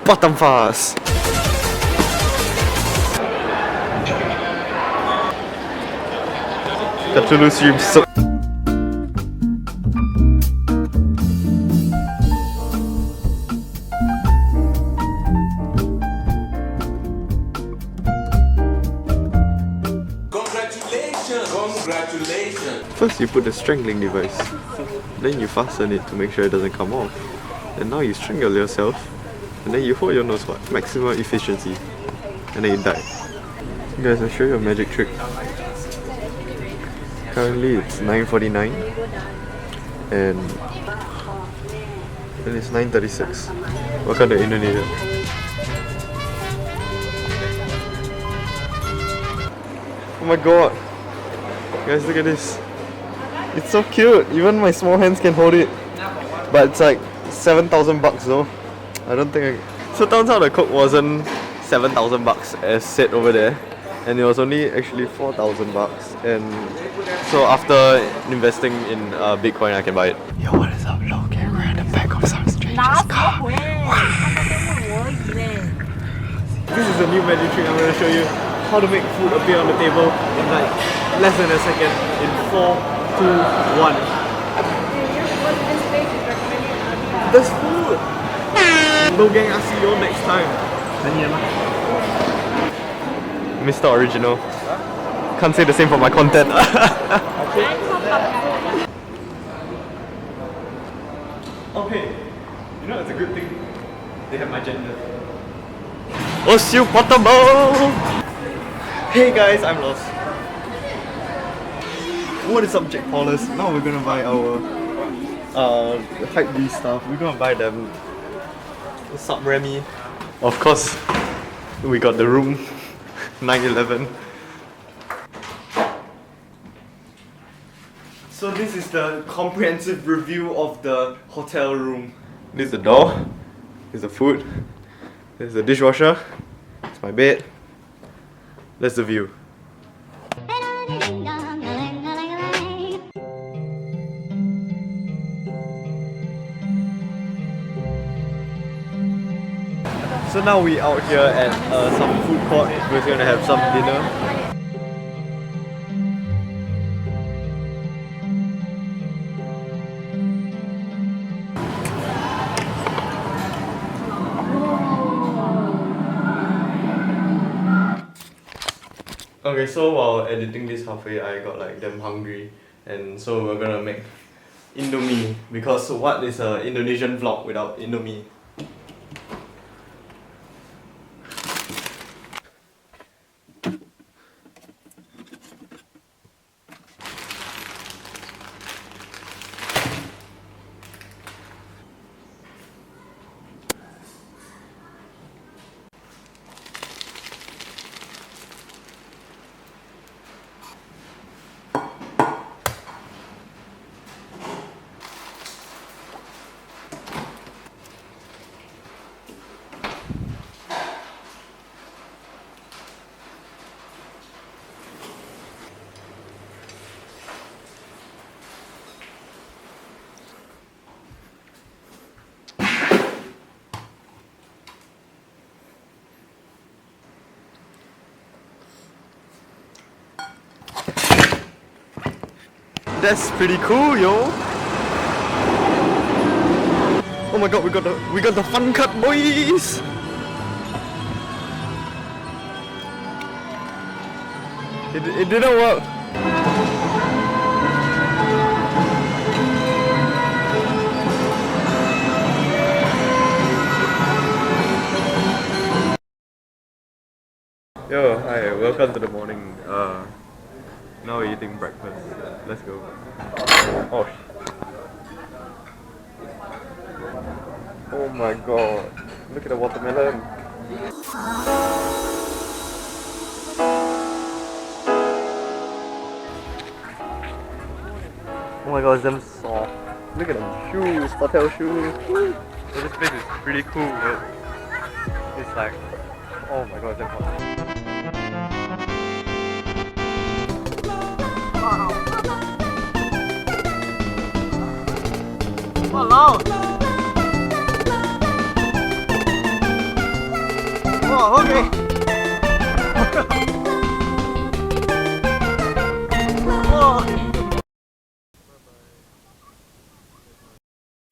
Batam Fast. Cthulhu stream so. Congratulations! First you put the strangling device, then you fasten it to make sure it doesn't come off, and now you strangle yourself, and then you hold your nose what? Maximum efficiency, and then you die. Guys, I'll show you a magic trick. Currently it's 9:49 and it's 9:36. Welcome to Indonesia. Oh my god! Guys, look at this. It's so cute. Even my small hands can hold it. But it's like 7,000 bucks though. I don't think So turns out the Coke wasn't 7,000 bucks as said over there. And it was only actually 4,000 bucks. And so after investing in Bitcoin, I can buy it. Yo, what is up, Logan? We're in the back of some stranger's car. This is a new magic trick I'm going to show you. How to make food appear on the table in like less than a second. In 4, 2, 1. There's food! Logang, I'll see you all next time. Mr. Original. Can't say the same for my content. Okay, you know it's a good thing they have my gender. Ossupotable! Hey guys, I'm Lost. What is up, Jack Paulus? Now we're gonna buy our Hypebeast stuff. We're gonna buy them. What's up, Remy? Of course, we got the room 911. So this is the comprehensive review of the hotel room. This is the door. This is the food. This is the dishwasher. It's my bed. That's the view. So now we out here at some food court. We're gonna have some dinner. Okay, so while editing this halfway, I got like damn hungry, and so we're gonna make Indomie, because what is an Indonesian vlog without Indomie? That's pretty cool, yo. Oh my god, we got the fun cut, boys. It didn't work. Yo, hi, welcome to the morning. Now we're eating breakfast. Let's go. Oh. Oh my god. Look at the watermelon. Oh my god, it's damn soft. Look at them shoes, hotel shoes. So this place is pretty cool, man. It's like, oh my god, it's damn hot. Hello. Oh, okay.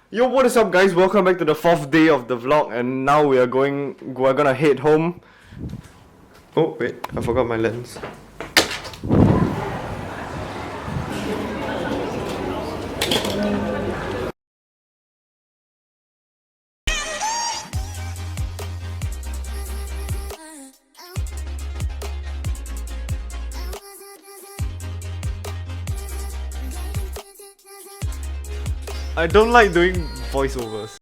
Yo, what is up guys? Welcome back to the 4th day of the vlog, and now we're gonna head home. Oh wait, I forgot my lens. I don't like doing voiceovers.